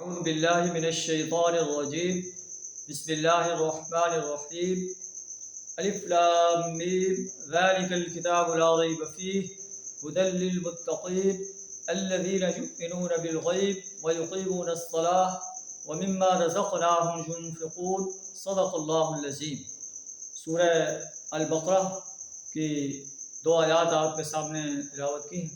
اعوذ باللہ من الشیطان الرجیم بسم اللہ الرحمن الرحیم الف لام میم ذالک الکتاب لا ریب فیہ ھدی للمتقین الذین یؤمنون بالغیب ویقیمون الصلاۃ ومما رزقناہم ينفقون صدق اللہ العظیم۔ سورہ البقرہ کی 2 آیات آپ کے سامنے تلاوت کی ہیں،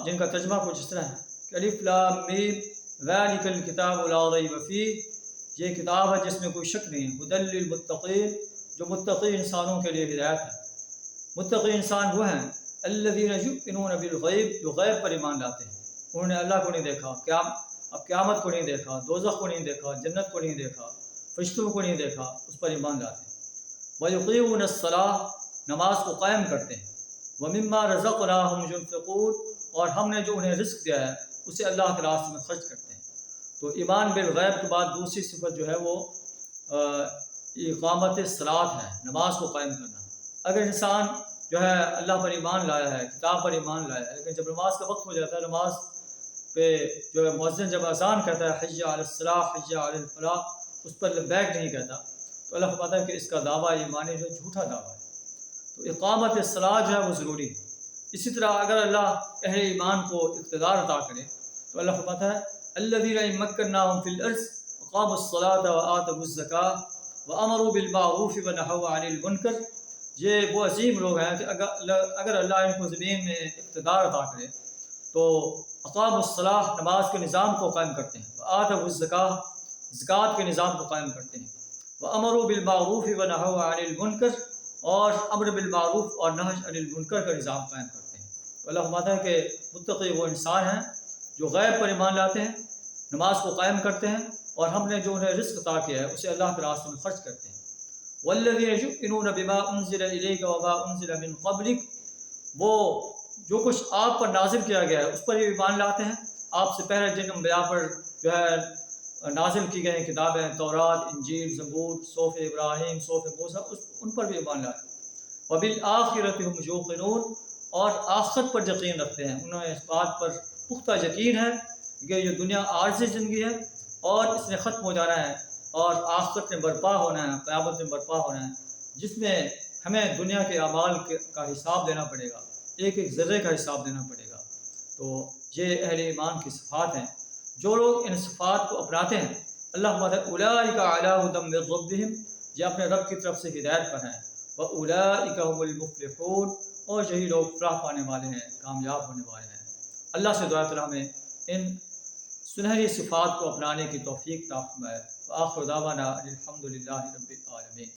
جن کا ترجمہ کچھ اس طرح ہے کہ الف لام میم ذالک الکتاب لا ریب فیہ، یہ کتاب ہے جس میں کوئی شک نہیں ہے، ھدی للمتقین، جو متقی انسانوں کے لیے ہدایت ہے۔ متقی انسان وہ ہیں الذین یؤمنون بالغیب، جو غیب پر ایمان لاتے ہیں۔ انہوں نے اللہ کو نہیں دیکھا، قیامت کو نہیں دیکھا، دوزخ کو نہیں دیکھا، جنت کو نہیں دیکھا، فرشتوں کو نہیں دیکھا، اس پر ایمان لاتے ہیں۔ ویقیمون الصلاۃ، نماز کو قائم کرتے ہیں۔ ومما رزقناہم ينفقون، اور ہم نے جو انہیں رزق دیا ہے اسے اللہ کے راستے میں خرچ کرتے ہیں۔ تو ایمان بالغیب کے بعد دوسری صفت جو ہے وہ اقامت الصلاۃ ہے، نماز کو قائم کرنا۔ اگر انسان جو ہے اللہ پر ایمان لایا ہے، کتاب پر ایمان لایا ہے، لیکن جب نماز کا وقت ہو جاتا ہے، نماز پہ جو ہے مؤذن جب اذان کہتا ہے حی علی الصلاۃ حی علی الفلاح، اس پر لبیک نہیں کہتا، تو اللہ فرماتا ہے کہ اس کا دعویٰ ایمانی جو جھوٹا دعویٰ ہے۔ تو اقامت الصلاۃ جو ہے وہ ضروری ہے۔ اسی طرح اگر اللہ اہل ایمان کو اقتدار عطا کرے تو اللہ فرماتا ہے الذین ان مکناہم فی الارض اقاموا الصلاۃ وآتوا الزکاۃ وامروا بالمعروف ونہوا عن المنکر، یہ وہ عظیم لوگ ہیں کہ اگر اللہ ان کو زمین میں اقتدار عطا کرے تو اقاموا الصلاۃ، نماز کے نظام کو قائم کرتے ہیں، وآتوا الزکاۃ، زکوٰۃ کے نظام کو قائم کرتے ہیں، وامروا بالمعروف ونہوا عن المنکر، اور امر بالمعروف اور نہی عن المنکر کا نظام قائم کرتے ہیں۔ تو اللہ فرماتا ہے کہ متقی وہ انسان ہیں جو غیب پر ایمان لاتے ہیں، نماز کو قائم کرتے ہیں، اور ہم نے جو انہیں رزق عطا کیا ہے اسے اللہ کے راستے میں خرچ کرتے ہیں۔ والذین یؤمنون بما انزل الیک وما انزل من قبلک، وہ جو کچھ آپ پر نازل کیا گیا ہے اس پر ایمان لاتے ہیں۔ آپ سے پہلے جن انبیاء پر جو ہے نازل کی گئی کتابیں، تورات، انجیل، زبور، صحف ابراہیم، صحف موسیٰ، ان پر بھی ایمان لاتے ہیں۔ وبالآخرۃ هم یوقنون، اور آخرت پر یقین رکھتے ہیں، انہیں اس بات پر پختہ یقین ہے کہ یہ دنیا عارضی زندگی ہے اور اس نے ختم ہو جانا ہے، اور آخرت میں برپا ہونا ہے، قیامت میں برپا ہونا ہے، جس میں ہمیں دنیا کے اعمال کا حساب دینا پڑے گا، ایک ایک ذرے کا حساب دینا پڑے گا۔ تو یہ اہل ایمان کی صفات ہیں۔ جو لوگ ان صفات کو اپناتے ہیں، اللہ فرماتا ہے اولئک علی ھدی من ربہم، یہ اپنے رب کی طرف سے ہدایت پر ہیں، واولئک هم المفلحون، اور یہی لوگ فلاح پانے والے ہیں، کامیاب ہونے والے ہیں۔ اللہ سے دعا تعالیٰ ہمیں ان سنہری صفات کو اپنانے کی توفیق عطا فرمائے۔ وآخر دعوانا الحمد للہ رب العالمین۔